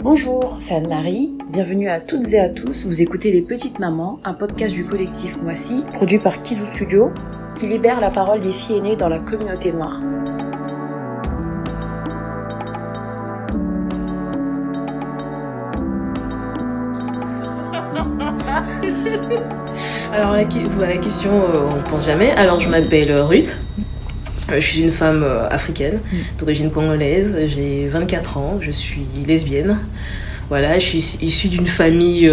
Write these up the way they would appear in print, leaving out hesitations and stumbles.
Bonjour, c'est Anne-Marie. Bienvenue à toutes et à tous. Vous écoutez Les Petites Mamans, un podcast du collectif Moissy, produit par Kizou Studio, qui libère la parole des filles aînées dans la communauté noire. Alors la question, on ne pense jamais. Alors je m'appelle Ruth. Je suis une femme africaine, d'origine congolaise, j'ai 24 ans, je suis lesbienne. Voilà, je suis issue d'une famille,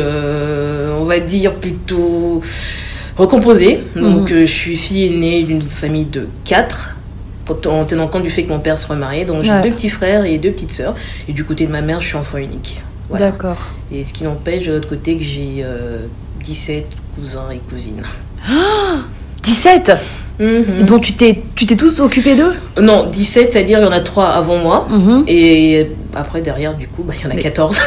on va dire, plutôt recomposée. Donc je suis fille aînée d'une famille de 4, en tenant compte du fait que mon père soit marié. Donc j'ai 2 petits frères et 2 petites sœurs. Et du côté de ma mère, je suis enfant unique. Voilà. D'accord. Et ce qui n'empêche de l'autre côté que j'ai 17 cousins et cousines. 17 Et donc tu t'es tous occupé d'eux? Non, 17, c'est-à-dire il y en a 3 avant moi. Et après, derrière, du coup, il y en a 14.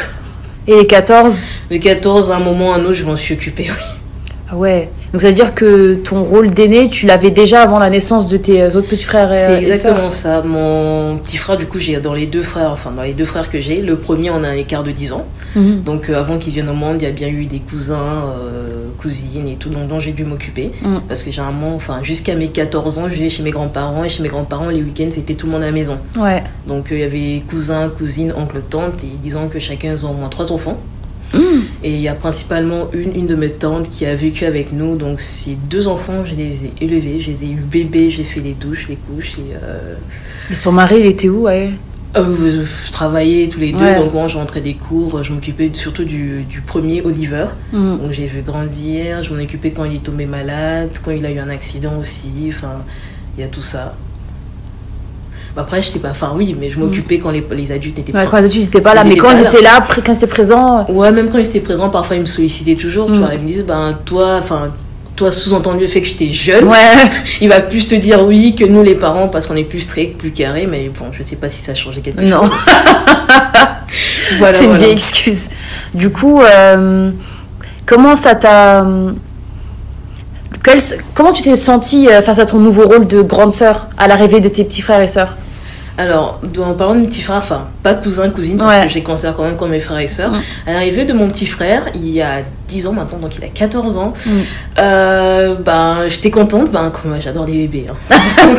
Et les 14? Les 14, à un moment ou à un autre, je m'en suis occupée, oui. Ah ouais. Donc ça veut dire que ton rôle d'aîné, tu l'avais déjà avant la naissance de tes autres petits frères et C'est exactement ça. Mon petit frère, du coup, j'ai dans les deux frères que j'ai, le premier, on a un écart de 10 ans. Donc avant qu'il vienne au monde, il y a bien eu des cousins, cousines et tout, dont j'ai dû m'occuper. Parce que généralement, jusqu'à mes 14 ans, je vivais chez mes grands-parents. Et chez mes grands-parents, les week-ends, c'était tout le monde à la maison. Ouais. Donc il y avait cousins, cousines, oncles, tantes. Et disons que chacun a au moins 3 enfants. Et il y a principalement une de mes tantes qui a vécu avec nous. Donc ces 2 enfants, je les ai élevés, je les ai eu bébés, j'ai fait les douches, les couches. Et son mari, il était où, ouais? Je travaillais tous les 2, Ouais. donc moi je rentrais des cours, je m'occupais surtout du premier, Oliver. Donc j'ai vu grandir, je m'en occupais quand il est tombé malade, quand il a eu un accident aussi, il y a tout ça. Après, je sais pas, mais je m'occupais quand les adultes n'étaient pas là. Quand les adultes n'étaient pas là, mais quand ils étaient là, quand ils étaient présents. Ouais, même quand ils étaient présents, parfois ils me sollicitaient toujours, tu vois, ils me disent, toi, sous-entendu le fait que j'étais jeune, il va plus te dire oui que nous les parents, parce qu'on est plus strict, plus carré, mais bon, je sais pas si ça a changé quelque chose. Non. C'est une vieille excuse. Du coup, comment ça t'a... Comment tu t'es sentie face à ton nouveau rôle de grande sœur à l'arrivée de tes petits frères et sœurs? Alors, en parlant de mes petits frères, pas de cousins, cousines, parce que je les considère quand même comme mes frères et sœurs. À l'arrivée de mon petit frère, il y a 10 ans maintenant, donc il a 14 ans, j'étais contente, j'adore les bébés. Donc,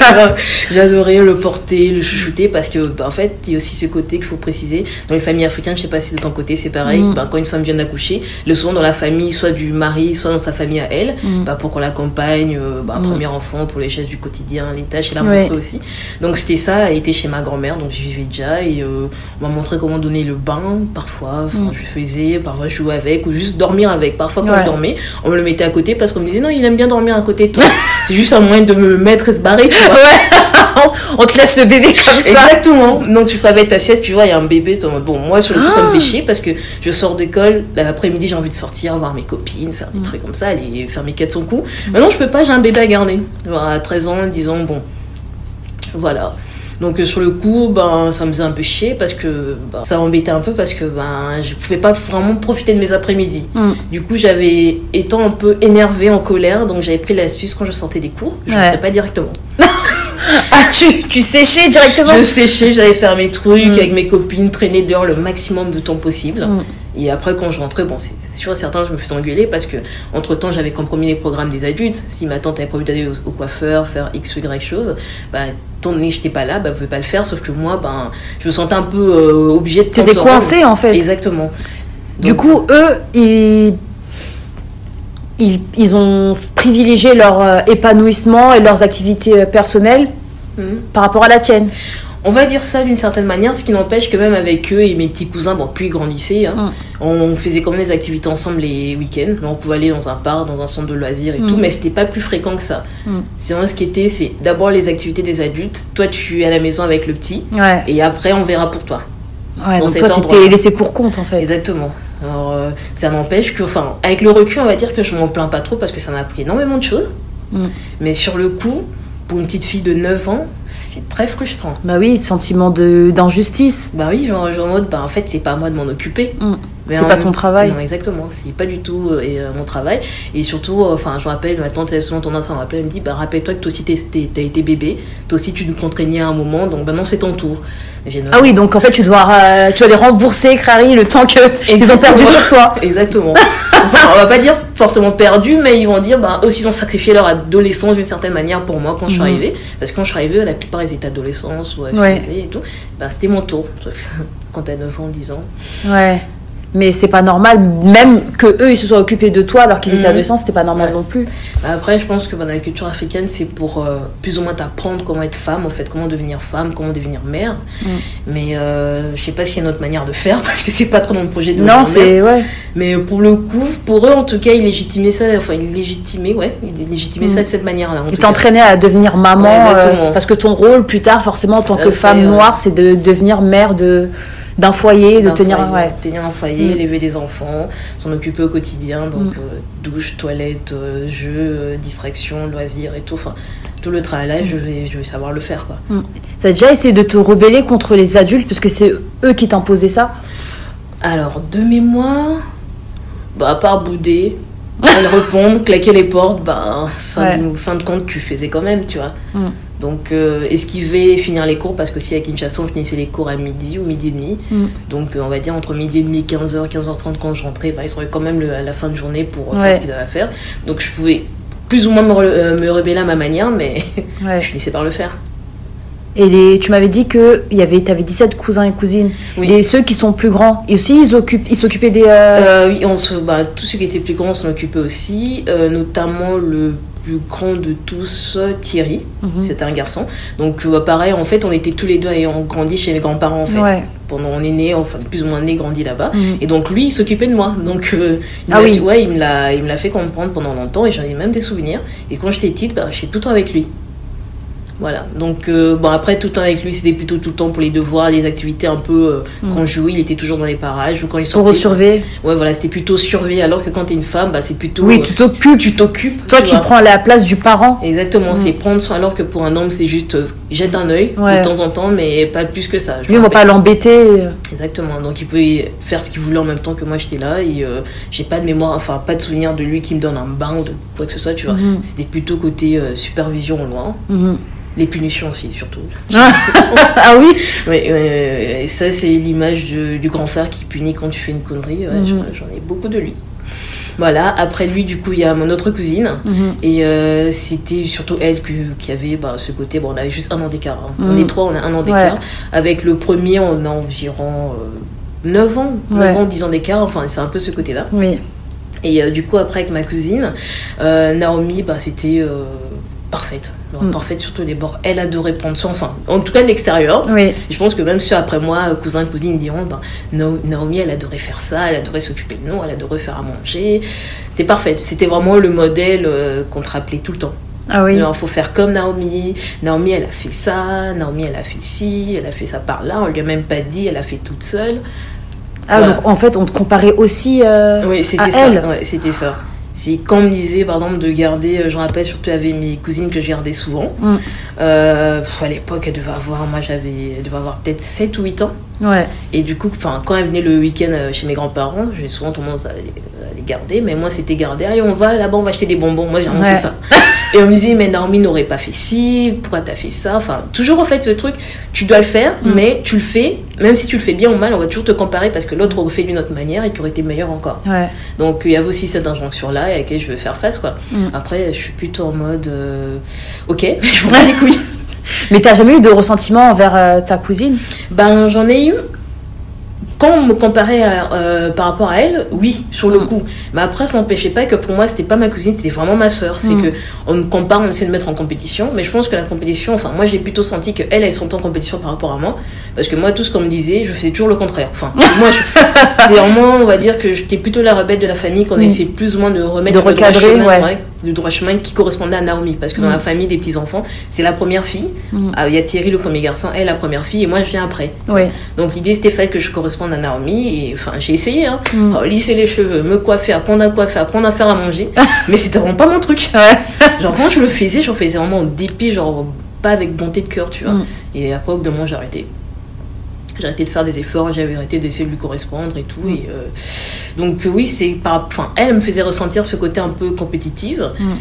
j'adorais le porter, le chouchouter, parce que, en fait, il y a aussi ce côté qu'il faut préciser. Dans les familles africaines, je sais pas si de ton côté c'est pareil, quand une femme vient d'accoucher, le souvent dans la famille, soit du mari, soit dans sa famille à elle, pour qu'on l'accompagne, premier enfant, pour les gestes du quotidien, les tâches, et la montrer aussi. Donc c'était ça, elle était chez ma grand-mère, donc j'y vivais déjà, et on m'a montré comment donner le bain, parfois, je faisais, parfois je jouais avec, ou juste dormir avec. Parfois quand je dormais, on me le mettait à côté, parce qu'on me disait non, il aime bien dormir à côté de toi. C'est juste un moyen de me mettre et se barrer, tu vois. On te laisse le bébé comme ça. Exactement. Donc tu travailles ta sieste, tu vois, il y a un bébé. Bon, moi sur le coup ça me faisait chier, parce que je sors d'école, l'après-midi j'ai envie de sortir, voir mes copines, faire des trucs comme ça, aller faire mes 400 coups. Maintenant je peux pas, j'ai un bébé à garder. À 13 ans, 10 ans, bon. Voilà. Donc sur le coup, ça me faisait un peu chier, parce que ça m'embêtait un peu, parce que je pouvais pas vraiment profiter de mes après-midi. Du coup, étant un peu énervée, en colère, donc j'avais pris l'astuce quand je sortais des cours, je ne rentrais pas directement. Tu séchais directement? Je séchais, j'allais faire mes trucs avec mes copines, traîner dehors le maximum de temps possible. Et après, quand je rentrais, c'est sûr et certain, je me faisais engueuler, parce que entre temps, j'avais compromis les programmes des adultes. Si ma tante avait prévu d'aller au coiffeur, faire X ou Y chose, étant donné que j'étais pas là, elle pouvait pas le faire, sauf que moi, je me sentais un peu obligée de... T'étais coincée, en fait. Exactement. Du coup, eux, ils ont privilégié leur épanouissement et leurs activités personnelles par rapport à la tienne. On va dire ça d'une certaine manière, ce qui n'empêche que même avec eux et mes petits cousins, plus ils grandissaient, on faisait quand même des activités ensemble les week-ends. On pouvait aller dans un parc, dans un centre de loisirs et tout, mais c'était pas plus fréquent que ça. C'est vraiment c'est d'abord les activités des adultes. Toi, tu es à la maison avec le petit, et après, on verra pour toi. Donc toi, t'étais laissé pour compte, en fait. Exactement. Alors, ça n'empêche que, avec le recul, on va dire que je m'en plains pas trop, parce que ça m'a appris énormément de choses. Mais sur le coup, pour une petite fille de 9 ans, c'est très frustrant. Oui, sentiment d'injustice. Oui, genre en mode, en fait, c'est pas à moi de m'en occuper. C'est pas ton travail. Non, exactement, c'est pas du tout mon travail. Et surtout, je me rappelle, ma tante, elle a souvent tendance à me rappeler, elle me dit, rappelle-toi que toi aussi t'as été bébé, toi aussi tu nous contraignais à un moment, donc maintenant c'est ton tour. Ah oui, donc en fait tu dois les rembourser, Crary, le temps qu'ils ont perdu sur toi. Exactement. On va pas dire forcément perdu, mais ils vont dire, aussi ils ont sacrifié leur adolescence d'une certaine manière pour moi quand je suis arrivée. Parce que quand je suis arrivée, la plupart ils étaient adolescents ou et tout. C'était mon tour, quand t'as 9 ans, 10 ans. Ouais. Mais c'est pas normal, même que eux ils se soient occupés de toi alors qu'ils étaient adolescents, c'était pas normal non plus. Après, je pense que dans la culture africaine, c'est pour plus ou moins t'apprendre comment être femme, en fait, comment devenir femme, comment devenir mère. Mais je sais pas s'il y a une autre manière de faire parce que c'est pas trop dans le projet de non, c'est mère. Mais pour le coup, pour eux en tout cas, ils légitimaient ça, ça de cette manière-là. Ils t'entraînaient à devenir maman, parce que ton rôle plus tard, forcément, en tant que femme noire, c'est de devenir mère d'un foyer, tenir un foyer, élever des enfants, s'en occuper au quotidien, donc douche, toilette, jeux, distraction, loisirs et tout, tout le travail, je vais savoir le faire, quoi. T'as déjà essayé de te rebeller contre les adultes parce que c'est eux qui t'imposaient ça? Alors, de mémoire, à part bouder, répondre, claquer les portes, fin de compte, tu faisais quand même, tu vois. Donc, esquiver, finir les cours, parce que si à Kinshasa, on finissait les cours à midi ou midi et demi. Donc, on va dire entre midi et demi, 15h, 15h30 quand je rentrais, ils seraient quand même à la fin de journée pour faire ce qu'ils avaient à faire. Donc, je pouvais plus ou moins me rebeller à ma manière, mais je finissais par le faire. Et tu m'avais dit que t'avais 17 cousins et cousines. Oui. Et ceux qui sont plus grands, et aussi ils s'occupaient des... Oui, tous ceux qui étaient plus grands s'en occupaient aussi, notamment le plus grand de tous, Thierry, c'était un garçon. Donc pareil, en fait, on était tous les deux ayant grandi chez mes grands-parents, en fait. Pendant on est né, plus ou moins né, grandi là-bas. Et donc lui, il s'occupait de moi. Donc il me l'a fait comprendre pendant longtemps, et j'en ai même des souvenirs. Et quand j'étais petite, j'étais tout le temps avec lui. Voilà, donc après tout le temps avec lui, c'était plutôt tout le temps pour les devoirs, les activités un peu quand je jouais, il était toujours dans les parages ou quand il sortait. Pour surveiller. Ouais, voilà, c'était plutôt surveiller, alors que quand t'es une femme, c'est plutôt. Oui, tu t'occupes. Toi, tu prends la place du parent. Exactement, c'est prendre soin, alors que pour un homme, c'est juste jette un œil de temps en temps, mais pas plus que ça. Lui, on va pas l'embêter. Exactement, donc il pouvait faire ce qu'il voulait en même temps que moi j'étais là, et j'ai pas de mémoire, pas de souvenir de lui qui me donne un bain ou de quoi que ce soit, tu vois. C'était plutôt côté supervision au loin. Les punitions aussi, surtout. Ah oui. Et ça, c'est l'image du grand frère qui punit quand tu fais une connerie. J'en ai beaucoup de lui. Voilà, après lui, du coup, il y a mon autre cousine. Et c'était surtout elle qui avait ce côté. On avait juste 1 an d'écart. On est 3, on a 1 an d'écart. Avec le premier, on a environ 9 ans, 10 ans d'écart. C'est un peu ce côté-là. Oui. Et du coup, après, avec ma cousine, Naomi, c'était... parfaite, parfaite surtout les bords. Elle adorait prendre soin, en tout cas de l'extérieur. Je pense que même ceux après moi, cousins et cousines, diront Naomi, elle adorait faire ça, elle adorait s'occuper de nous, elle adorait faire à manger. C'était parfait, c'était vraiment le modèle qu'on te rappelait tout le temps. Ah oui. Alors, faut faire comme Naomi. Naomi, elle a fait ça, Naomi, elle a fait ci, elle a fait ça par là, on lui a même pas dit, elle a fait toute seule. Ah, donc en fait, on te comparait aussi oui, c'était à ça. elle. Ouais, c'était ça. Si quand on me disait par exemple de garder, je me rappelle surtout avec mes cousines que je gardais souvent, à l'époque elle devait avoir peut-être 7 ou 8 ans. Et du coup quand elle venait le week-end chez mes grands-parents, j'ai souvent tendance à les garder, mais moi c'était garder, allez on va là-bas, on va acheter des bonbons, moi j'ai annoncé ça. Et on me disait mais Naomi n'aurait pas fait ci, pourquoi t'as fait ça, toujours en fait ce truc, tu dois le faire, mais tu le fais, même si tu le fais bien ou mal, on va toujours te comparer parce que l'autre aurait fait d'une autre manière et qui aurait été meilleur encore. Donc il y avait aussi cette injonction là à laquelle je veux faire face, quoi. Après je suis plutôt en mode ok, je m'en bats les couilles. Mais t'as jamais eu de ressentiment envers ta cousine? J'en ai eu. Quand on me comparait par rapport à elle, oui, sur le coup. Mais après, ça n'empêchait pas que pour moi, c'était pas ma cousine, c'était vraiment ma sœur. C'est que on me compare, on essaie de mettre en compétition. Mais je pense que la compétition, moi, j'ai plutôt senti qu'elle, elles sont en compétition par rapport à moi. Parce que moi, tout ce qu'on me disait, je faisais toujours le contraire. Moi, c'est vraiment, on va dire que j'étais plutôt la rebelle de la famille, qu'on essaie plus ou moins de remettre sur le droit chemin qui correspondait à Naomi. Parce que dans la famille des petits-enfants, c'est la première fille. Il y a Thierry, le premier garçon, elle, la première fille, et moi, je viens après. Donc, l'idée, c'était fait que je corresponde à Naomi, et j'ai essayé, lisser les cheveux, me coiffer, apprendre à faire à manger, mais c'était vraiment pas mon truc. Quand je le faisais, j'en faisais vraiment en dépit, pas avec bonté de cœur, tu vois. Et après, au bout d'un moment, j'ai arrêté. J'ai arrêté de faire des efforts, j'avais arrêté d'essayer de lui correspondre et tout. Et, donc oui, elle me faisait ressentir ce côté un peu compétitif.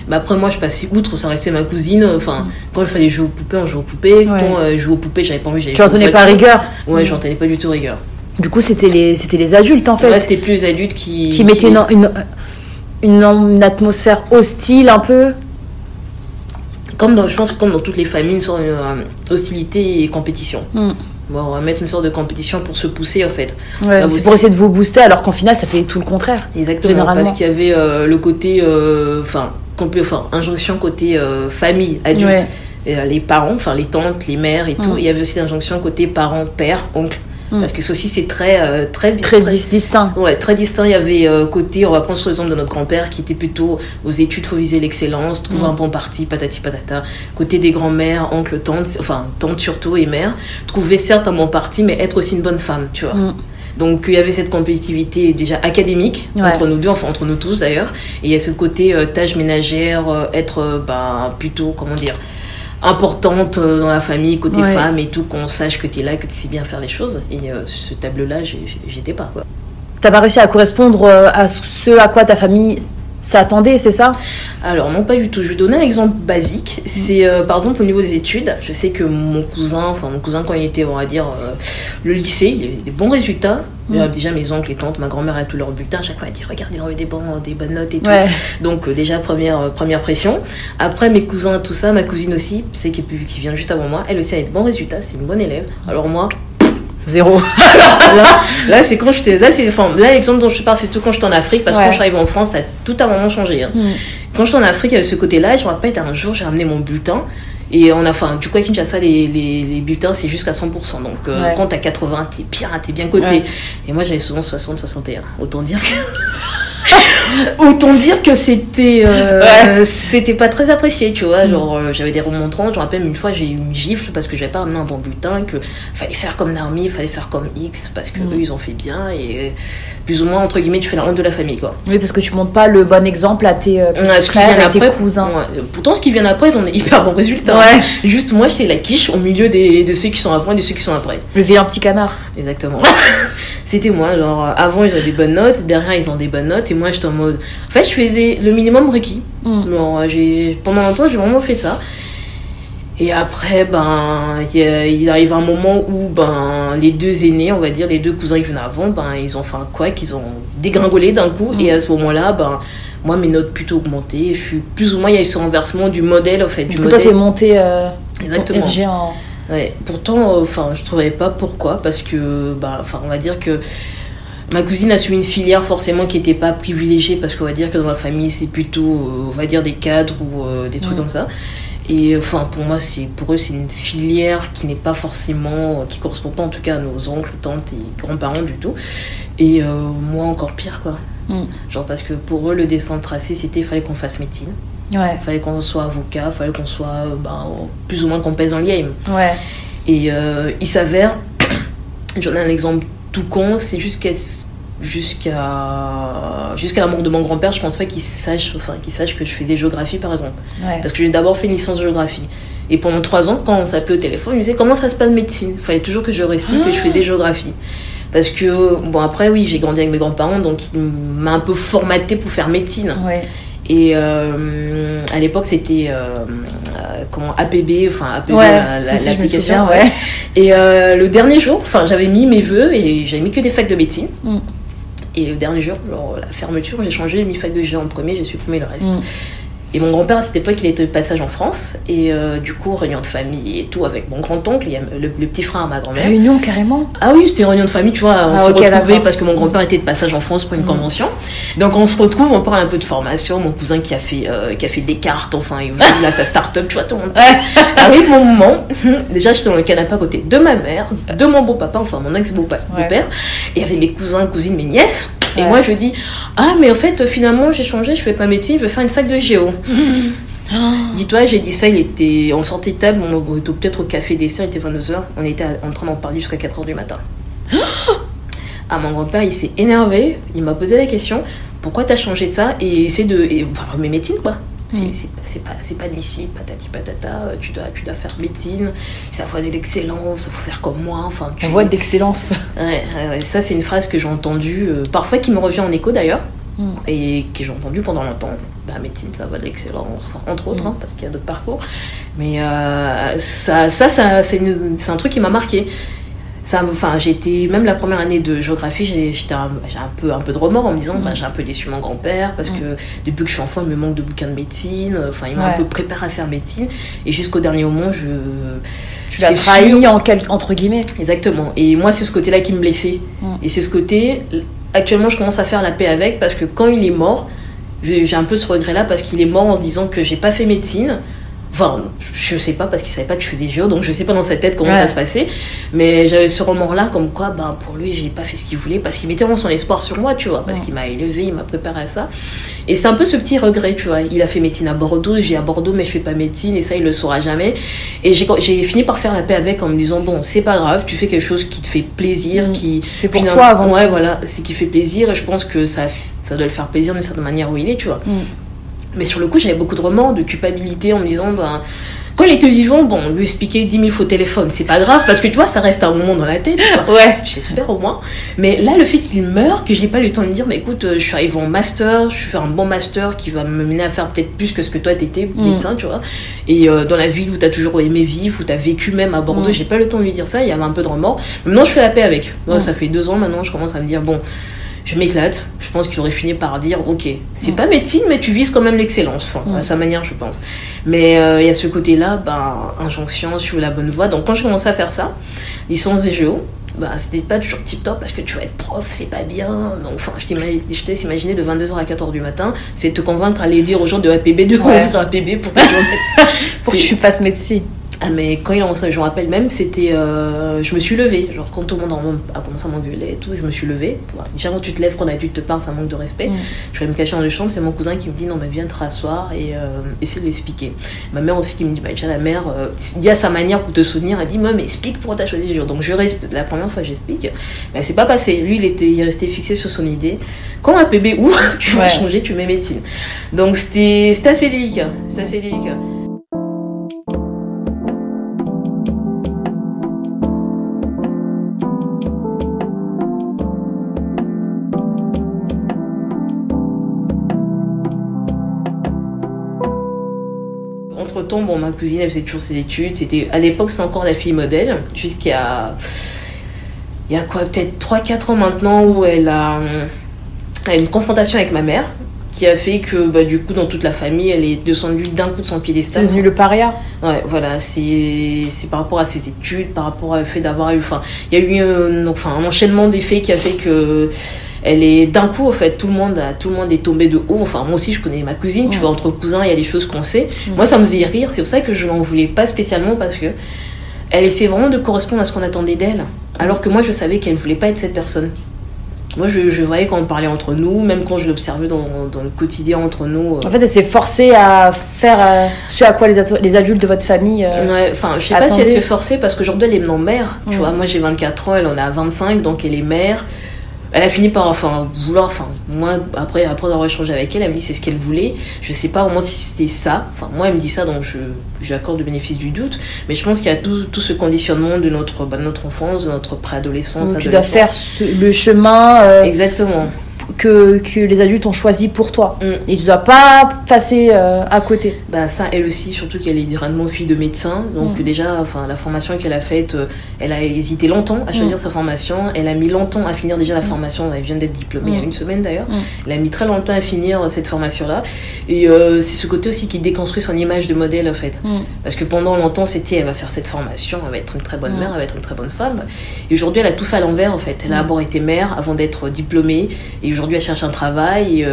Mais après, moi, je passais outre, ça restait ma cousine. Quand il fallait jouer aux poupées, on jouait aux poupées. Quand je jouais aux poupées, j'avais pas envie. Tu n'en tenais pas rigueur? Ouais, j'en tenais pas du tout rigueur. Du coup, c'était les adultes, en fait. Ouais, c'était plus les adultes qui mettaient une atmosphère hostile, un peu. Je pense que comme dans toutes les familles, une sorte de hostilité et compétition. Bon, on va mettre une sorte de compétition pour se pousser, en fait. Ouais, c'est pour essayer de vous booster, alors qu'en final, ça fait tout le contraire. Exactement, parce qu'il y avait le côté... injonction côté famille, adulte. Les parents, les tantes, les mères et tout. Il y avait aussi l'injonction côté parents, père, oncle. Parce que ceci, c'est très distinct. Ouais, très distinct. Il y avait côté, on va prendre sur l'exemple de notre grand-père qui était plutôt aux études, faut viser l'excellence, trouver un bon parti, patati patata. Côté des grands-mères, oncles, tantes, tantes surtout et mères, trouver certes un bon parti, mais être aussi une bonne femme, tu vois. Donc il y avait cette compétitivité déjà académique entre nous deux, entre nous tous d'ailleurs. Et il y a ce côté tâche ménagère, être plutôt, comment dire, importante dans la famille, côté femme et tout, qu'on sache que tu es là, que tu sais bien faire les choses. Et ce tableau-là, j'étais pas, quoi. T'as pas réussi à correspondre à ce à quoi ta famille s'attendait, c'est ça? Alors non, pas du tout. Je vais donner un exemple basique. C'est par exemple au niveau des études. Je sais que mon cousin quand il était, on va dire, le lycée, il avait des bons résultats. Déjà mes oncles et tantes, ma grand-mère a tous leurs bulletins. À chaque fois elle dit regarde, ils ont eu des bonnes notes et tout. Donc déjà première pression. Après mes cousins, tout ça, ma cousine aussi, c'est qui vient juste avant moi. Elle aussi a des bons résultats, c'est une bonne élève. Alors moi, zéro. là c'est quand là l'exemple dont je te parle, c'est tout quand j'étais en Afrique, parce que quand je suis arrivée en France, ça a tout à un moment changé. Quand j'étais en Afrique, il y avait ce côté-là. Je me rappelle, un jour j'ai ramené mon bulletin. Et du coup, à Kinshasa, les bulletins, c'est jusqu'à 100%. Donc, quand t'as 80, t'es bien coté. Et moi, j'avais souvent 60, 61. Autant dire que c'était pas très apprécié, tu vois. Genre, j'avais des remontrances. Je me rappelle, une fois, j'ai eu une gifle parce que j'avais pas ramené un bon bulletin, que fallait faire comme Naomi, il fallait faire comme X, parce que eux, ils ont fait bien. Et plus ou moins, entre guillemets, tu fais la honte de la famille, quoi. Oui, parce que tu montres pas le bon exemple à tes frères et tes cousins. Pourtant, ce qui vient après, ils ont des hyper bons résultats. Juste moi, j'étais la quiche au milieu de ceux qui sont avant et de ceux qui sont après. Le vilain petit canard. Exactement. C'était moi, genre avant ils avaient des bonnes notes, derrière ils ont des bonnes notes, et moi j'étais en mode... En fait, je faisais le minimum requis. Genre, pendant longtemps, j'ai vraiment fait ça. Et après, il arrive un moment où les deux aînés, on va dire, les deux cousins qui venaient avant, ils ont fait un couac, ils ont dégringolé d'un coup. Et à ce moment-là, moi, mes notes plutôt augmentées. Je suis plus ou moins, il y a eu ce renversement du modèle, en fait. Du coup, toi, t'es monté exactement. RG en... Ouais. Pourtant, je trouvais pas pourquoi, parce que, on va dire que ma cousine a suivi une filière forcément qui n'était pas privilégiée, parce qu'on va dire que dans ma famille, c'est plutôt, on va dire, des cadres ou des trucs comme ça. Et pour eux, c'est une filière qui n'est pas forcément, qui correspond pas en tout cas à nos oncles, tantes et grands-parents du tout. Et moi, encore pire, quoi. Genre, parce que pour eux, le destin tracé, c'était, il fallait qu'on fasse médecine. Il fallait qu'on soit avocat, il fallait qu'on soit, plus ou moins qu'on pèse dans le game. Et il s'avère, j'en ai un exemple tout con, c'est jusqu'à la mort de mon grand-père, je pense pas qu'il sache que je faisais géographie, par exemple. Parce que j'ai d'abord fait une licence de géographie. Et pendant 3 ans, quand on s'appelait au téléphone, il me disait comment ça se passe médecine. Il fallait toujours que je leur explique que je faisais géographie. Parce que, après, oui, j'ai grandi avec mes grands-parents, donc il m'a un peu formaté pour faire médecine. Et à l'époque, c'était APB, si l'application. Et le dernier jour, j'avais mis mes vœux et j'avais mis que des facs de médecine. Et le dernier jour, la fermeture, j'ai changé, j'ai mis fac de géo en premier, j'ai supprimé le reste. Et mon grand-père, à cette époque, il était de passage en France. Et du coup, réunion de famille et tout, avec mon grand-oncle, il y a le petit frère à ma grand-mère. Réunion, carrément? Ah oui, c'était une réunion de famille, tu vois. On s'est retrouvés parce que mon grand-père était de passage en France pour une convention. Donc, on se retrouve, on parle un peu de formation. Mon cousin qui a fait des cartes, il a sa start-up, tu vois, tout le monde. Arrive mon moment. Déjà, j'étais dans le canapé à côté de ma mère, de mon beau-papa, mon ex-beau-père. Et il y avait mes cousins, cousines, mes nièces. Et moi, je dis, mais en fait, finalement, j'ai changé, je fais pas médecine, je vais faire une fac de géo. Dis-toi, j'ai dit ça, on sortait de table, on était peut-être au café dessert, il était 22h, on était en train d'en parler jusqu'à 4h du matin. Mon grand-père, il s'est énervé, il m'a posé la question, pourquoi t'as changé ça? Et essaie de... mes médecines, quoi. c'est pas admissible, patati patata, tu dois faire médecine, c'est la voie de l'excellence, il faut faire comme moi, enfin... La voie d'excellence. Ouais, ça c'est une phrase que j'ai entendue, parfois qui me revient en écho d'ailleurs, et que j'ai entendue pendant longtemps. Médecine, ça va de l'excellence, enfin, entre autres, parce qu'il y a d'autres parcours. Mais ça c'est un truc qui m'a marqué. J'ai été, même la première année de géographie, j'ai un peu de remords en me disant j'ai un peu déçu mon grand-père parce que depuis que je suis enfant il me manque de bouquins de médecine, il m'a un peu préparé à faire médecine et jusqu'au dernier moment tu l'as trahi entre guillemets. Exactement, et moi c'est ce côté-là qui me blessait et c'est ce côté, actuellement je commence à faire la paix avec, parce que quand il est mort, j'ai un peu ce regret-là parce qu'il est mort en se disant que j'ai pas fait médecine. Enfin, je sais pas, parce qu'il savait pas que je faisais géo, donc je sais pas dans sa tête comment ça se passait. Mais j'avais ce remords-là, comme quoi, pour lui, j'ai pas fait ce qu'il voulait, parce qu'il mettait vraiment son espoir sur moi, tu vois, parce qu'il m'a élevé, il m'a préparé à ça. Et c'est un peu ce petit regret, tu vois. Il a fait médecine à Bordeaux, j'ai à Bordeaux, mais je fais pas médecine, et ça, il le saura jamais. Et j'ai fini par faire la paix avec en me disant, bon, c'est pas grave, tu fais quelque chose qui te fait plaisir, c'est pour toi avant. Ouais, voilà, c'est qui fait plaisir, et je pense que ça doit le faire plaisir d'une certaine manière où il est, tu vois. Mais sur le coup, j'avais beaucoup de remords, de culpabilité en me disant, quand il était vivant, lui expliquer 10 000 fois au téléphone, c'est pas grave, parce que tu vois, ça reste un moment dans la tête. Ouais. J'espère au moins. Mais là, le fait qu'il meure, que j'ai pas eu le temps de me dire, écoute, je suis arrivée en master, je fais un bon master qui va me mener à faire peut-être plus que ce que toi t'étais médecin, tu vois. Et dans la ville où t'as toujours aimé vivre, où t'as vécu même à Bordeaux, j'ai pas eu le temps de lui dire ça, il y avait un peu de remords. Maintenant, je fais la paix avec. Moi, ça fait 2 ans maintenant, je commence à me dire, je m'éclate. Je pense qu'il aurait fini par dire ok, c'est pas médecine, mais tu vises quand même l'excellence, à sa manière, je pense. Mais il y a ce côté-là, injonction, suivre la bonne voie. Donc quand je commençais à faire ça, licence de géo, c'était pas toujours tip top parce que tu vas être prof, c'est pas bien. Donc je t'ai imaginé de 22h à 4h du matin, c'est de te convaincre à aller dire aux gens de APB de ouvrir APB pour que tu fasses médecine. Ah, mais quand il a commencé, je me rappelle même, c'était je me suis levée, genre quand tout le monde a commencé à m'engueuler et tout, je me suis levée. Déjà quand tu te lèves, quand un adulte te parle, ça manque de respect. Je vais me cacher dans les chambres, c'est mon cousin qui me dit non mais viens te rasseoir et essaie de l'expliquer. Ma mère aussi qui me dit déjà la mère dit à sa manière pour te soutenir, elle dit mais explique pourquoi t'as choisi ce jour. Donc la première fois j'explique, mais c'est pas passé. Lui il restait fixé sur son idée. Quand un bébé ouvre, tu vas changer, tu mets médecine. Donc c'était assez délicat, Entre-temps, ma cousine, elle faisait toujours ses études. À l'époque, c'était encore la fille modèle. Jusqu'à... Il y a quoi, peut-être 3-4 ans maintenant, où elle a une confrontation avec ma mère, qui a fait que, du coup, dans toute la famille, elle est descendue d'un coup de son piédestal. C'est devenu le paria. Ouais, voilà. C'est par rapport à ses études, par rapport au fait d'avoir eu... il y a eu un enchaînement des faits qui a fait que... Elle est d'un coup, en fait, tout le monde est tombé de haut. Moi aussi, je connais ma cousine, tu vois, entre cousins, il y a des choses qu'on sait. Moi, ça me faisait rire. C'est pour ça que je n'en voulais pas spécialement, parce que elle essayait vraiment de correspondre à ce qu'on attendait d'elle. Alors que moi, je savais qu'elle ne voulait pas être cette personne. Moi, je voyais quand on parlait entre nous, même quand je l'observais dans le quotidien entre nous. En fait, elle s'est forcée à faire ce à quoi les adultes de votre famille je sais pas si elle s'est forcée, parce qu'aujourd'hui, elle est maintenant mère. Tu vois, moi, j'ai 24 ans, elle en a 25, donc elle est mère. Elle a fini par vouloir, moi après avoir échangé avec elle, elle me dit c'est ce qu'elle voulait. Je sais pas vraiment si c'était ça. Moi elle me dit ça, donc je accorde le bénéfice du doute. Mais je pense qu'il y a tout ce conditionnement de notre enfance, de notre préadolescence. Tu dois faire le chemin. Exactement. Que les adultes ont choisi pour toi. Et tu dois pas passer à côté. Ça, elle aussi, surtout qu'elle est directement fille de médecin. Donc déjà, la formation qu'elle a faite, elle a hésité longtemps à choisir sa formation. Elle a mis longtemps à finir déjà la formation. Elle vient d'être diplômée il y a 1 semaine d'ailleurs. Elle a mis très longtemps à finir cette formation-là. Et c'est ce côté aussi qui déconstruit son image de modèle, en fait. Parce que pendant longtemps, c'était elle va faire cette formation, elle va être une très bonne mère, elle va être une très bonne femme. Et aujourd'hui, elle a tout fait à l'envers, en fait. Elle a d'abord été mère avant d'être diplômée. Et aujourd'hui, elle cherche un travail,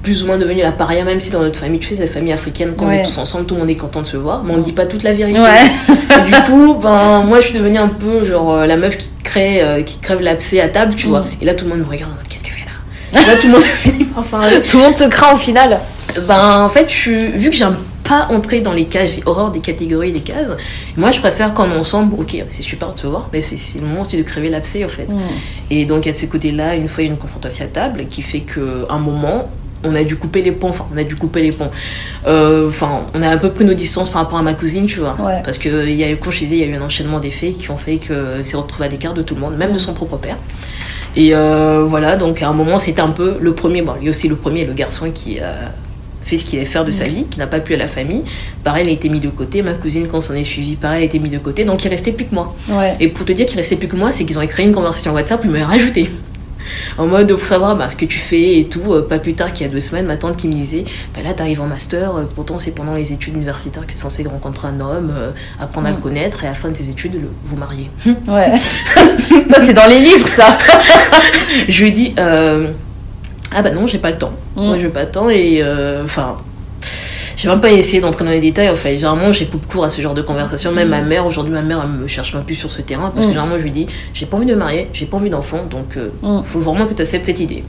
plus ou moins devenue la paria, même si dans notre famille, tu sais, c'est la famille africaine, quand on est tous ensemble, tout le monde est content de se voir, mais on ne dit pas toute la vérité. Et du coup, moi, je suis devenue un peu genre la meuf qui crève l'abcès à table, tu vois. Et là, tout le monde me regarde en mode, qu'est-ce qu'elle fait là? Et là, tout le monde finit par parler. Tout le monde te craint au final. En fait, vu que j'aime pas entrer dans les cases, j'ai horreur des catégories, des cases. Moi, je préfère quand on est ensemble, ok, c'est super de se voir, mais c'est le moment aussi de crever l'abcès, en fait. Et donc, à ce côté-là, une fois, il y a une confrontation à table qui fait qu'à un moment, on a dû couper les ponts. On a un peu pris nos distances par rapport à ma cousine, tu vois. Ouais. Parce que, comme je disais, il y a eu un enchaînement des faits qui ont fait que s'est retrouvé à l'écart de tout le monde, même de son propre père. Et voilà, donc à un moment, c'était un peu le premier, lui aussi le premier, le garçon qui fait ce qu'il allait faire de sa vie, qui n'a pas pu à la famille. Pareil, il a été mis de côté. Ma cousine, quand on s'en est suivi, pareil, elle a été mise de côté. Donc il restait plus que moi. Ouais. Et pour te dire qu'il restait plus que moi, c'est qu'ils ont créé une conversation WhatsApp, ils m'ont rajouté. En mode pour savoir ce que tu fais et tout. Pas plus tard qu'il y a 2 semaines, ma tante qui me disait là t'arrives en master, pourtant c'est pendant les études universitaires que tu es censé rencontrer un homme, apprendre à le connaître et à la fin de tes études vous marier. Ouais. C'est dans les livres ça. Je lui ai dit ah bah non, j'ai pas le temps. Moi j'ai pas le temps et j'ai même pas essayé d'entrer dans les détails en fait. Généralement, j'ai coupe court à ce genre de conversation. Même ma mère, aujourd'hui, elle me cherche même plus sur ce terrain parce que généralement, je lui dis j'ai pas envie de me marier, j'ai pas envie d'enfant, donc faut vraiment que tu acceptes cette idée.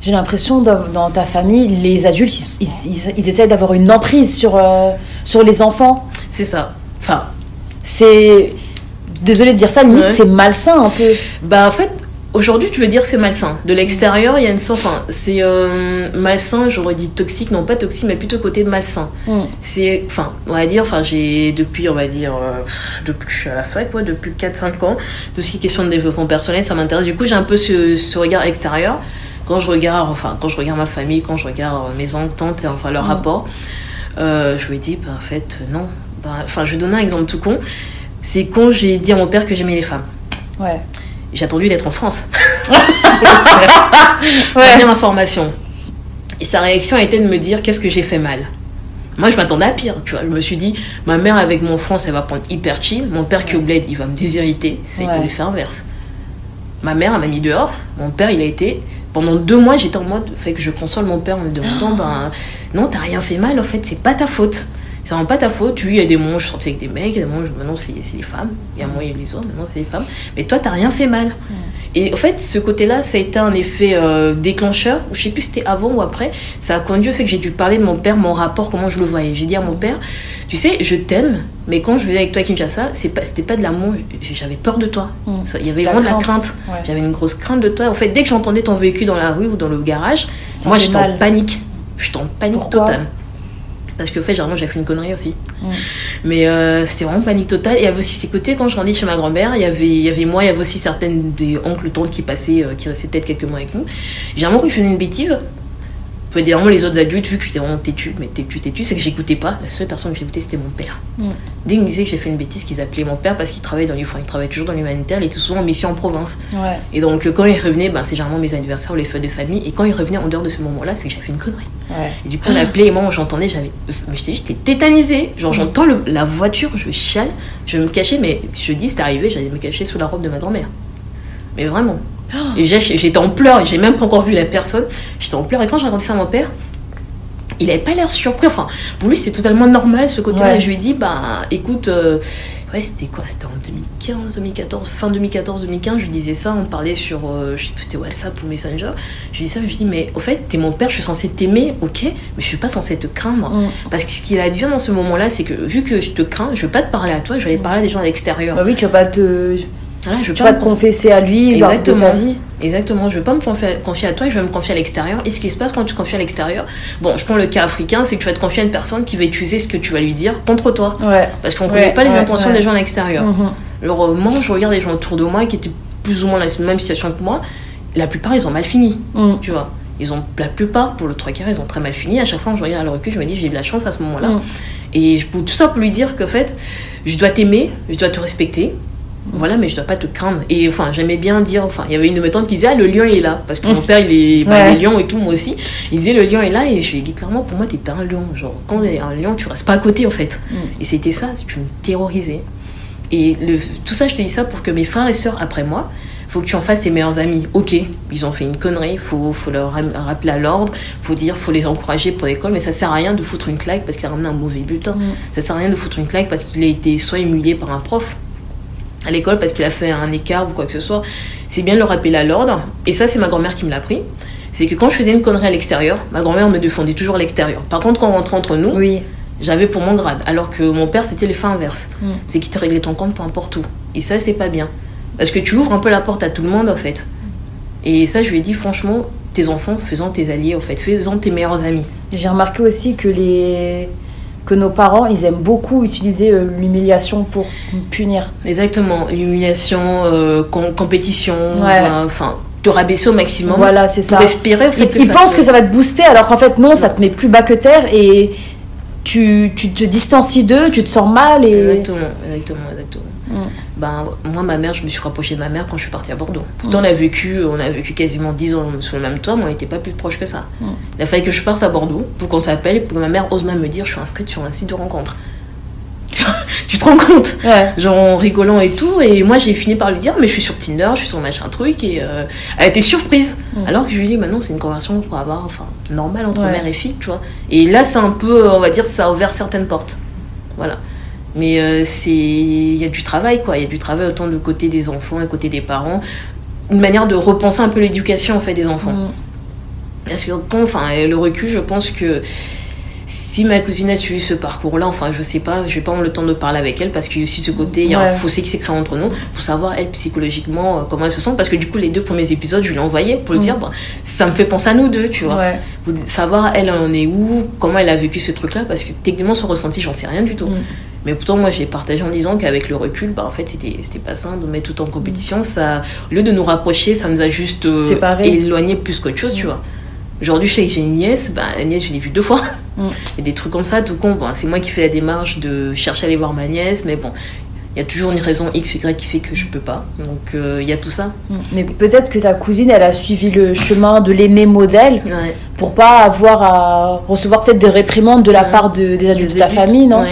J'ai l'impression dans ta famille, les adultes, ils essaient d'avoir une emprise sur les enfants. C'est ça. C'est. Désolée de dire ça, limite, c'est malsain un peu. En fait. Aujourd'hui, tu veux dire que c'est malsain. De l'extérieur, il y a une sorte... c'est malsain, j'aurais dit toxique. Non, pas toxique, mais plutôt côté malsain. C'est... on va dire... j'ai depuis que je suis à la fac, depuis 4-5 ans, tout ce qui est question de développement personnel, ça m'intéresse. Du coup, j'ai un peu ce regard extérieur. Quand je regarde ma famille, quand je regarde mes oncles, tantes, leur rapport, je me dis, en fait, non. Je vais donner un exemple tout con. C'est quand j'ai dit à mon père que j'aimais les femmes. Ouais. J'ai attendu d'être en France. Première information. Et sa réaction a été de me dire qu'est-ce que j'ai fait mal. Moi, je m'attendais à pire. Tu vois. Je me suis dit, ma mère avec mon France, elle va prendre hyper chill. Mon père qui est au bled, il va me déshériter. Ça a été l'effet inverse. Ma mère, elle m'a mis dehors. Mon père, il a été... Pendant 2 mois, j'étais en mode, fait que je console mon père en me demandant, non, t'as rien fait mal, en fait, c'est pas ta faute. C'est vraiment pas ta faute. Oui, il y a des moments où je sortais avec des mecs, il y a des moments où maintenant c'est les femmes. Il y a un moment il y a les hommes, maintenant c'est les femmes. Mais toi, t'as rien fait mal. Et en fait, ce côté-là, ça a été un effet déclencheur. Je sais plus si c'était avant ou après. Ça a conduit au fait que j'ai dû parler de mon père, mon rapport, comment je le voyais. J'ai dit à mon père, tu sais, je t'aime, mais quand je venais avec toi à Kinshasa, c'était pas de l'amour. J'avais peur de toi. Il y avait vraiment de la crainte. Ouais. J'avais une grosse crainte de toi. En fait, dès que j'entendais ton véhicule dans la rue ou dans le garage, moi, j'étais en panique. J'étais en panique totale. Parce que, en fait, généralement, j'ai fait une connerie aussi. Mais c'était vraiment panique totale. Et il y avait aussi ces côtés, quand je grandis chez ma grand-mère, il y avait moi, il y avait aussi certaines des oncles, tantes qui passaient, qui restaient peut-être quelques mois avec nous. Généralement, quand je faisais une bêtise, vraiment les autres adultes, vu que j'étais vraiment têtu, c'est que j'écoutais pas. La seule personne que j'écoutais, c'était mon père. Dès qu'ils me disaient que j'ai fait une bêtise, qu'ils appelaient mon père parce qu'il travaillait il travaille toujours dans l'humanitaire, il était souvent en mission en province. Ouais. Et donc, quand il revenait, c'est généralement mes anniversaires ou les fêtes de famille. Et quand il revenait en dehors de ce moment-là, c'est que j'ai fait une connerie. Ouais. Et du coup, on appelait, et moi, j'entendais, j'étais tétanisée. Genre, j'entends la voiture, je chiale, je me cachais, mais je dis, c'était arrivé, j'allais me cacher sous la robe de ma grand-mère. Mais vraiment. Et j'étais en pleurs, et j'ai même pas encore vu la personne. J'étais en pleurs, et quand j'ai raconté ça à mon père, il avait pas l'air surpris. Pour lui, c'était totalement normal ce côté-là. Ouais. Je lui ai dit, écoute, c'était quoi ? C'était en 2015, 2014, fin 2014, 2015. Je lui disais ça, on parlait sur, je sais plus, c'était WhatsApp ou Messenger. Je lui dis ça, je lui dis, mais au fait, t'es mon père, je suis censée t'aimer, ok, mais je suis pas censée te craindre. Parce que ce qui a advient dans ce moment-là, c'est que vu que je te crains, je veux pas te parler à toi, je vais aller parler à des gens à l'extérieur. Bah oui, tu vas pas te. Voilà, tu vas te confesser à lui, de ta vie. Exactement, je ne veux pas me confier à toi, je vais me confier à l'extérieur. Et ce qui se passe quand tu te confies à l'extérieur, je prends le cas africain, c'est que tu vas te confier à une personne qui va utiliser ce que tu vas lui dire contre toi. Ouais. Parce qu'on ne connaît pas les intentions des gens à l'extérieur. Alors moi, je regarde les gens autour de moi qui étaient plus ou moins dans la même situation que moi. La plupart, ils ont mal fini, tu vois. La plupart, pour le 3/4, ils ont très mal fini. À chaque fois que je regarde à le recul, je me dis, j'ai eu de la chance à ce moment-là. Et tout ça pour lui dire qu'en fait, je dois t'aimer, je dois te respecter. Voilà, mais je dois pas te craindre. Et j'aimais bien dire, il y avait une de mes tantes qui disait, le lion est là. Parce que mon père, il est lion et tout, moi aussi. Il disait, le lion est là. Et je lui ai dit clairement, pour moi, t'es un lion. Genre, quand t'es un lion, tu restes pas à côté, en fait. Et c'était ça, tu me terrorisais. Et tout ça, je te dis ça pour que mes frères et sœurs, après moi, faut que tu en fasses tes meilleurs amis. Ok, ils ont fait une connerie, faut leur rappeler à l'ordre, faut les encourager pour l'école, mais ça sert à rien de foutre une claque parce qu'il a ramené un mauvais bulletin. Ça sert à rien de foutre une claque parce qu'il a été soit humilié par un prof à l'école parce qu'il a fait un écart ou quoi que ce soit. C'est bien de le rappeler à l'ordre. Et ça, c'est ma grand-mère qui me l'a appris. C'est que quand je faisais une connerie à l'extérieur, ma grand-mère me défendait toujours à l'extérieur. Par contre, quand on rentrait entre nous, j'avais pour mon grade. Alors que mon père, c'était l'effet inverse. C'est qu'il te réglait ton compte peu importe où. Et ça, c'est pas bien. Parce que tu ouvres un peu la porte à tout le monde, en fait. Et ça, je lui ai dit, franchement, tes enfants, fais-en tes alliés, en fait. Fais-en tes meilleurs amis. J'ai remarqué aussi que nos parents, ils aiment beaucoup utiliser l'humiliation pour punir. Exactement. L'humiliation, compétition, Ouais. enfin, te rabaisser au maximum. Voilà, c'est ça. Pour espérer, en fait, Ils pensent que ça va te booster, alors qu'en fait, non, ça te met plus bas que terre et tu te distancies d'eux, tu te sens mal. Exactement. Mm. Ben, moi, ma mère, je me suis rapprochée de ma mère quand je suis partie à Bordeaux. Pourtant, on a vécu quasiment 10 ans sous le même toit, mais on n'était pas plus proche que ça. Il a fallu que je parte à Bordeaux pour qu'on s'appelle, pour que ma mère ose même me dire je suis inscrite sur un site de rencontre. Tu te rends compte? Ouais. Genre en rigolant et tout, et moi j'ai fini par lui dire mais je suis sur Tinder, je suis sur machin truc, et elle était surprise. Alors que je lui dis maintenant c'est une conversation pour avoir, enfin, normale entre mère et fille, tu vois. Et là c'est un peu, on va dire, ça a ouvert certaines portes. Voilà. Mais il y a du travail, quoi. Il y a du travail autant du côté des enfants et côté des parents. Une manière de repenser un peu l'éducation, en fait, des enfants. Parce que, le recul, je pense que si ma cousine a suivi ce parcours-là, enfin, je sais pas, j'ai pas le temps de parler avec elle parce qu'il y a aussi ce côté, il y a un fossé qui s'est créé entre nous pour savoir, elle, psychologiquement, comment elle se sent. Parce que du coup, les 2 premiers épisodes, je lui ai envoyé pour lui dire, ça me fait penser à nous deux, tu vois. Ouais. Savoir, elle en est où, comment elle a vécu ce truc-là, parce que techniquement, son ressenti, j'en sais rien du tout. Mais pourtant, moi, j'ai partagé en disant qu'avec le recul, en fait, c'était pas sain de mettre tout en compétition. Ça, au lieu de nous rapprocher, ça nous a juste éloignés plus qu'autre chose, tu vois. Aujourd'hui, je sais que j'ai une nièce, la nièce, je l'ai vue 2 fois. Il y a des trucs comme ça, tout con. C'est moi qui fais la démarche de chercher à aller voir ma nièce, mais bon, il y a toujours une raison X, Y qui fait que je peux pas. Donc, il y a tout ça. Mais peut-être que ta cousine, elle a suivi le chemin de l'aîné modèle pour pas avoir à recevoir peut-être des réprimandes de la part des adultes de ta famille, non?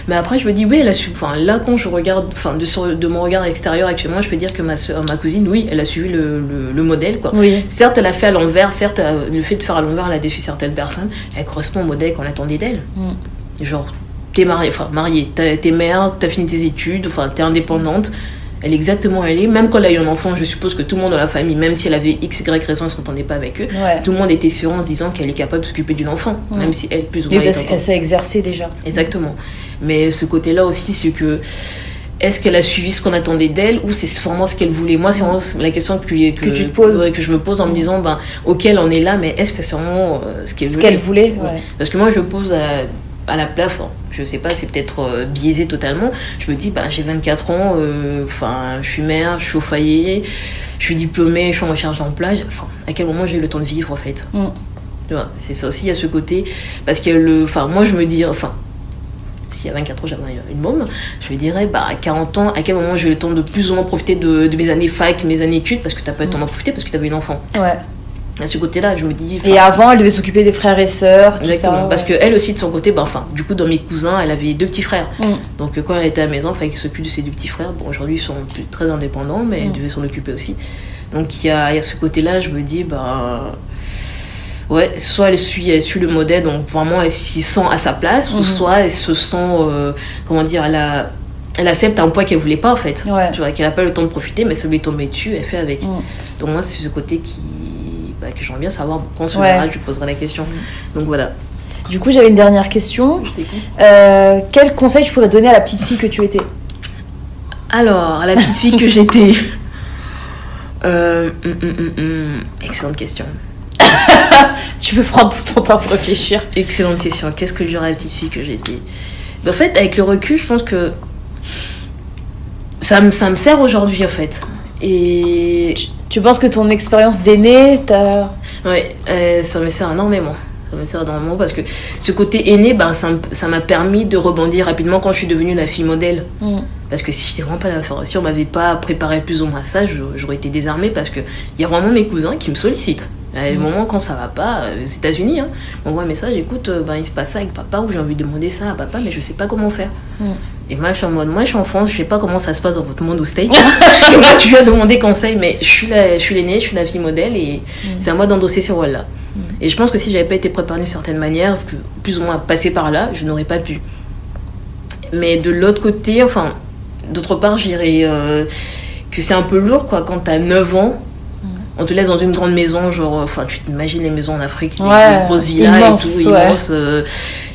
Mais après, je me dis, oui, elle a su. Enfin, là, quand je regarde, de mon regard extérieur actuellement, je peux dire que ma cousine, oui, elle a suivi le modèle, quoi. Oui. Certes, elle a fait à l'envers, certes, le fait de faire à l'envers, elle a déçu certaines personnes. Elle correspond au modèle qu'on attendait d'elle. Genre, t'es mariée, t'es mère, t'as fini tes études, t'es indépendante. Elle est exactement elle est. Même quand elle a eu un enfant, je suppose que tout le monde dans la famille, même si elle avait X, Y raison, elle ne s'entendait pas avec eux, tout le monde était sûr en se disant qu'elle est capable de s'occuper d'un enfant, même si elle, plus ou moins... parce qu'elle s'est exercée déjà. Exactement. Mais ce côté-là aussi, c'est que... Est-ce qu'elle a suivi ce qu'on attendait d'elle ou c'est vraiment ce qu'elle voulait? Moi, c'est vraiment la question que tu te poses. Que je me pose en me disant, ok, elle en est là, mais est-ce que c'est vraiment ce qu'elle voulait? Parce que moi, je pose à la place, je sais pas, c'est peut-être biaisé totalement. Je me dis, j'ai 24 ans, je suis mère, je suis au foyer, je suis diplômée, je suis en recherche d'emploi. À quel moment j'ai eu le temps de vivre, en fait? Tu vois, c'est ça aussi, il y a ce côté. Parce que moi, je me dis, si à 24 ans j'avais une môme, je me dirais, à 40 ans, à quel moment j'ai eu le temps de plus ou moins profiter de mes années fac, mes années études, parce que t'as pas eu le temps d'en profiter parce que t'avais une enfant. Ouais. À ce côté-là, je me dis... Et avant, elle devait s'occuper des frères et sœurs, tout exactement, ça. Parce qu'elle aussi, de son côté, du coup, dans mes cousins, elle avait 2 petits frères. Donc, quand elle était à la maison, il fallait qu'elle s'occupe de ses 2 petits frères. Bon, aujourd'hui, ils sont plus très indépendants, mais elle devait s'en occuper aussi. Donc, il y a ce côté-là, je me dis, ouais, soit elle suit le modèle, donc vraiment, elle s'y sent à sa place, ou soit elle se sent, elle accepte un poids qu'elle voulait pas, en fait. Ouais. Tu vois, qu'elle n'a pas le temps de profiter, mais ça lui est tombé dessus, elle fait avec. Donc, moi, c'est ce côté que j'aimerais bien savoir. Quand on se verra, je lui poserai la question. Donc voilà. Du coup, j'avais une dernière question. Quel conseil tu pourrais donner à la petite fille que tu étais? Alors, à la petite fille que j'étais... Excellente question. Tu peux prendre tout ton temps pour réfléchir. Excellente question. Qu'est-ce que je dirais à la petite fille que j'étais? En fait, avec le recul, je pense que ça me sert aujourd'hui, en fait. Et... Tu penses que ton expérience d'aînée Ouais, ça me sert énormément. Ça me sert énormément parce que ce côté aîné, ça m'a permis de rebondir rapidement quand je suis devenue la fille modèle. Parce que si on m'avait pas préparé plus ou moins ça, j'aurais été désarmée parce que il y a vraiment mes cousins qui me sollicitent. À un moment, quand ça va pas, aux États-Unis, on voit un message, écoute, il se passe ça avec papa, ou j'ai envie de demander ça à papa, mais je sais pas comment faire. Et moi, je suis en mode, moi, je suis en France, je sais pas comment ça se passe dans votre monde au States. C'est moi qui lui ai demandé conseil, mais je suis l'aînée, je suis la fille modèle, et c'est à moi d'endosser ce rôle-là. Et je pense que si j'avais pas été préparée d'une certaine manière, que plus ou moins passer par là, je n'aurais pas pu. Mais de l'autre côté, d'autre part, je dirais que c'est un peu lourd, quoi, quand t'as 9 ans. On te laisse dans une grande maison, tu t'imagines les maisons en Afrique, les grosses villas immense, et tout, immenses.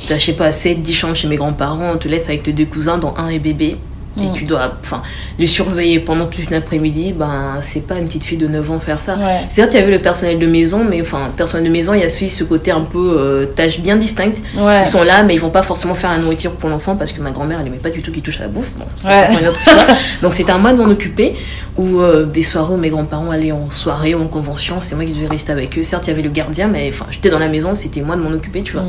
T'as, je sais pas, 7-10 chambres chez mes grands-parents, on te laisse avec tes 2 cousins, dont un est bébé. Et tu dois les surveiller pendant toute l'après-midi, c'est pas une petite fille de 9 ans faire ça. Certes, il y avait le personnel de maison, mais personnel de maison, il y a aussi ce côté un peu tâches bien distinctes. Ils sont là, mais ils vont pas forcément faire la nourriture pour l'enfant parce que ma grand-mère, elle aimait pas du tout qu'il touche à la bouffe. Bon, c'est une autre histoire. Donc c'était à moi de m'en occuper. Ou des soirées où mes grands-parents allaient en soirée ou en convention, c'est moi qui devais rester avec eux. Certes, il y avait le gardien, mais j'étais dans la maison, c'était moi de m'en occuper, tu vois.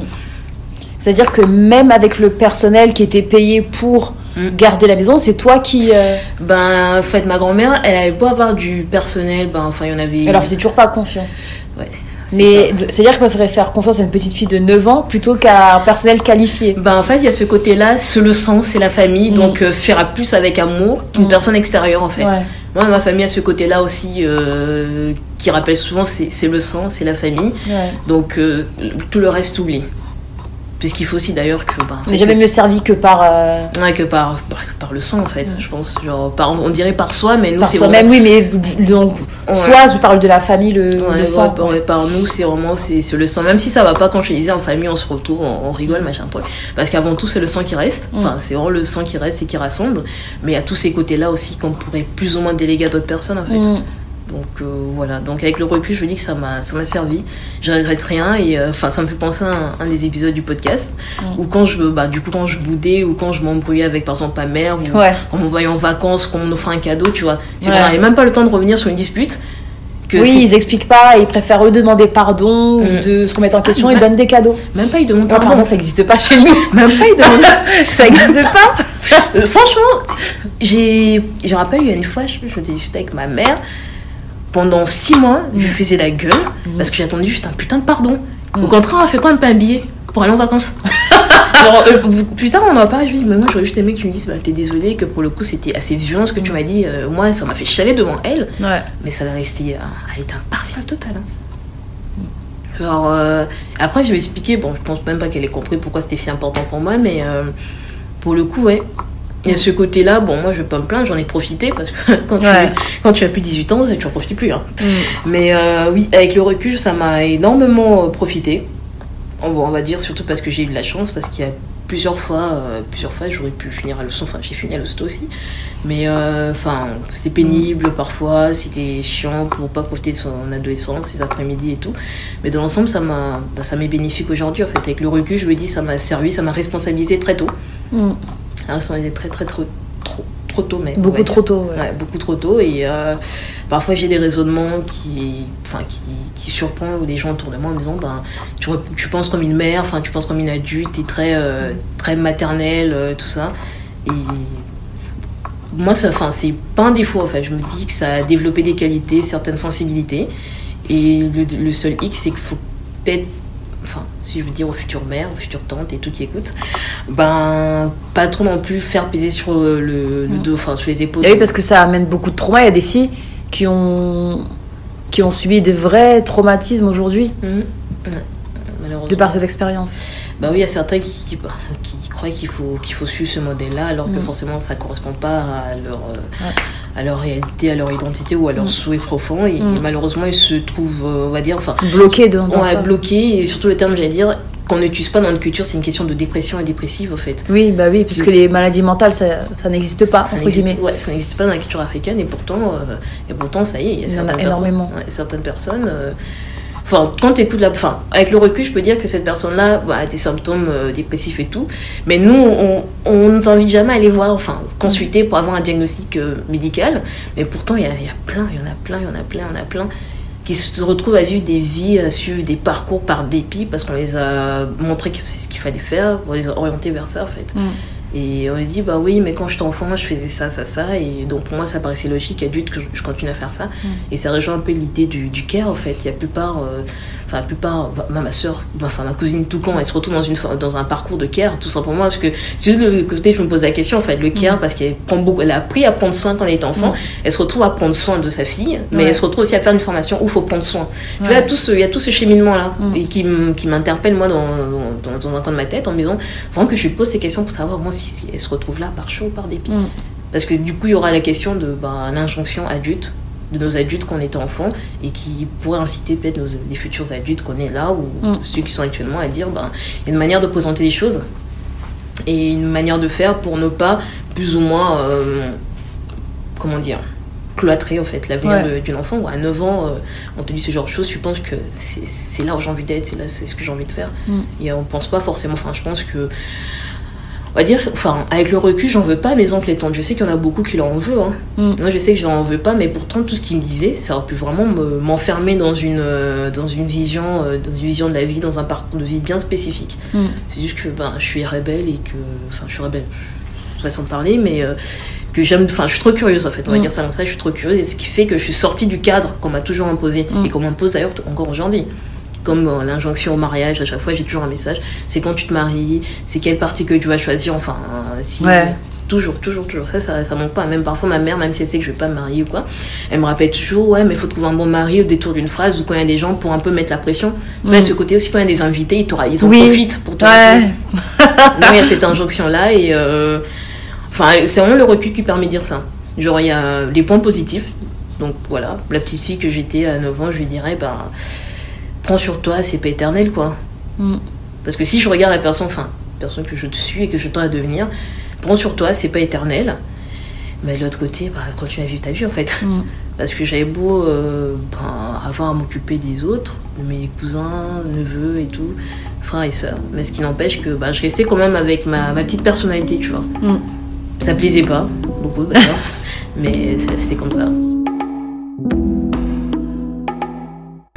C'est-à-dire que même avec le personnel qui était payé pour garder la maison, c'est toi qui... En fait, ma grand-mère, elle avait beau avoir du personnel, il y en avait... Elle leur faisait toujours pas confiance. Ouais. Mais c'est-à-dire qu'elle préférait faire confiance à une petite fille de 9 ans plutôt qu'à un personnel qualifié. En fait, il y a ce côté-là, c'est le sang, c'est la famille, donc faire plus avec amour qu'une personne extérieure, en fait. Moi, ma famille a ce côté-là aussi, qui rappelle souvent, c'est le sang, c'est la famille. Donc, tout le reste oublie. Puisqu'il faut aussi d'ailleurs que... on n'est jamais mieux servi que par... que par le sang, en fait, je pense. Genre, on dirait par soi, mais nous, par c'est soi-même, vraiment... oui, mais donc, soit je parle de la famille, le sang. Par nous, c'est vraiment c'est le sang. Même si ça va pas, quand je disais en famille, on se retrouve, on rigole, machin, truc. Parce qu'avant tout, c'est le sang qui reste. C'est vraiment le sang qui reste et qui rassemble. Mais il y a tous ces côtés-là aussi qu'on pourrait plus ou moins déléguer à d'autres personnes, en fait. Donc voilà, donc avec le recul, je me dis que ça m'a servi. Je regrette rien et ça me fait penser à un des épisodes du podcast où quand je boudais ou quand je m'embrouillais avec par exemple ma mère ou quand on m'envoyait en vacances, qu'on m'offrait un cadeau, tu vois. C'est qu'on n'avait même pas le temps de revenir sur une dispute. Ils expliquent pas, ils préfèrent eux demander pardon ou de se remettre en question, ils donnent des cadeaux. Même pas ils demandent pardon. Pardon, ça n'existe pas chez nous. Même pas ils demandent. Ça n'existe pas. Franchement, je rappelle, il y a une fois, je me discutais avec ma mère. Pendant 6 mois, je faisais la gueule parce que j'ai attendu juste un putain de pardon. Au contraire, on a fait quoi, un billet pour aller en vacances. Alors, plus tard, on en a parlé. Je lui dis, mais moi, j'aurais juste aimé que tu me dises, t'es désolée, que pour le coup, c'était assez violent ce que tu m'as dit. Moi, ça m'a fait chialer devant elle. Mais ça a resté à être impartial total. Alors, après, je vais expliquer. Bon, je pense même pas qu'elle ait compris pourquoi c'était si important pour moi, mais pour le coup, il y a ce côté-là, moi je vais pas me plaindre, j'en ai profité parce que quand tu as plus 18 ans, tu en profites plus. Mais oui, avec le recul, ça m'a énormément profité. On va dire surtout parce que j'ai eu de la chance, parce qu'il y a plusieurs fois j'aurais pu finir à l'hosto, j'ai fini à l'hosto aussi. Mais c'était pénible parfois, c'était chiant pour pas profiter de son adolescence, ses après-midi et tout. Mais dans l'ensemble, ça m'est bénéfique aujourd'hui. En fait, avec le recul, je me dis, ça m'a servi, ça m'a responsabilisé très tôt. Ça m'a été très trop tôt même. Beaucoup trop tôt. Beaucoup trop tôt et parfois j'ai des raisonnements qui surprennent des gens autour de moi en me disant tu penses comme une mère, tu penses comme une adulte, t'es très maternelle, tout ça. Et moi c'est pas un défaut en fait, je me dis que ça a développé des qualités, certaines sensibilités et le seul hic c'est qu'il faut peut-être, si je veux dire aux futures mères, aux futures tantes et tout qui écoutent, pas trop non plus faire peser sur le dos, sur les épaules. Oui, parce que ça amène beaucoup de traumas. Il y a des filles qui ont subi de vrais traumatismes aujourd'hui, malheureusement. De par cette expérience. Oui, il y a certains qui croient qu'il faut suivre ce modèle-là, alors que forcément ça ne correspond pas à leur réalité, à leur identité ou à leurs souhaits profonds. Et malheureusement, ils se trouvent, on va dire... bloqués dans ça. Bloqués, et surtout le terme, j'allais dire, qu'on n'utilise pas dans notre culture, c'est une question de dépression et dépressive, en fait. Oui, puisque les maladies mentales, ça n'existe pas, entre guillemets. Ça n'existe pas dans la culture africaine, et pourtant, ça y est, il y a certaines personnes... quand tu écoutes avec le recul, je peux dire que cette personne-là a des symptômes dépressifs et tout. Mais nous, on ne nous invite jamais à aller voir, consulter pour avoir un diagnostic médical. Mais pourtant, il y en a plein qui se retrouvent à vivre des vies, à suivre des parcours par dépit parce qu'on les a montré que c'est ce qu'il fallait faire, on les a orientés vers ça, en fait. Et on se dit, oui, mais quand j'étais enfant, je faisais ça. Et donc, pour moi, ça paraissait logique, adulte, que je continue à faire ça. Et ça rejoint un peu l'idée du care, en fait. Il y a la plupart, ma soeur, ma cousine Toucan, elle se retrouve dans un parcours de care, tout simplement. Parce que, c'est le côté, je me pose la question, en fait, le care, parce qu'elle a appris à prendre soin quand elle était enfant. Elle se retrouve à prendre soin de sa fille, mais elle se retrouve aussi à faire une formation où il faut prendre soin. Tu vois, il y a tout ce cheminement-là, et qui m'interpelle, moi, dans un coin de ma tête, en me disant, vraiment que je lui pose ces questions pour savoir, moi, si elle se retrouve là par choix ou par dépit. Parce que du coup, il y aura la question de l'injonction adulte, de nos adultes qu'on était enfants, et qui pourrait inciter peut-être les futurs adultes qu'on est là, ou ceux qui sont actuellement, à dire il y a une manière de présenter les choses, et une manière de faire pour ne pas plus ou moins, comment dire, cloîtré en fait l'avenir d'une enfant. À 9 ans, on te dit ce genre de choses, je pense que c'est là où j'ai envie d'être, c'est ce que j'ai envie de faire. Et on pense pas forcément, je pense que, on va dire, avec le recul, j'en veux pas à mes oncles et tantes. Je sais qu'il y en a beaucoup qui leur en veulent. Moi, je sais que je n'en veux pas, mais pourtant, tout ce qu'ils me disaient, ça aurait pu vraiment m'enfermer dans une vision de la vie, dans un parcours de vie bien spécifique. C'est juste que je suis rebelle et que... je suis rebelle, façon de parler, mais que j'aime... je suis trop curieuse, en fait. On va dire ça comme ça, je suis trop curieuse. Et ce qui fait que je suis sortie du cadre qu'on m'a toujours imposé et qu'on m'impose d'ailleurs encore aujourd'hui. Comme l'injonction au mariage, à chaque fois j'ai toujours un message, c'est quand tu te maries, c'est quelle partie que tu vas choisir, toujours, ça manque pas. Même parfois ma mère, même si elle sait que je vais pas me marier ou quoi, elle me rappelle toujours, mais il faut trouver un bon mari au détour d'une phrase, ou quand il y a des gens pour un peu mettre la pression. Mais ce côté aussi, quand il y a des invités, ils en profitent pour te rappeler. Non, il y a cette injonction là et c'est vraiment le recul qui permet de dire ça. Genre il y a les points positifs, donc voilà, la petite fille que j'étais à 9 ans, je lui dirais prends sur toi, c'est pas éternel, quoi. Parce que si je regarde la personne que je suis et que je tends à devenir, prends sur toi, c'est pas éternel. Mais de l'autre côté, continue à vivre ta vie, en fait. Parce que j'avais beau avoir à m'occuper des autres, de mes cousins, neveux et tout, frères et sœurs. Mais ce qui n'empêche que je restais quand même avec ma petite personnalité, tu vois. Ça plaisait pas, beaucoup, d'accord. Mais c'était comme ça.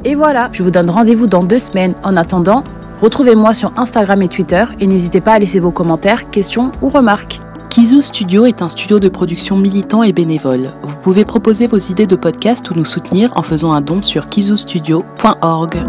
Et voilà, je vous donne rendez-vous dans 2 semaines. En attendant, retrouvez-moi sur Instagram et Twitter et n'hésitez pas à laisser vos commentaires, questions ou remarques. Kizu Studio est un studio de production militant et bénévole. Vous pouvez proposer vos idées de podcast ou nous soutenir en faisant un don sur kizustudio.org.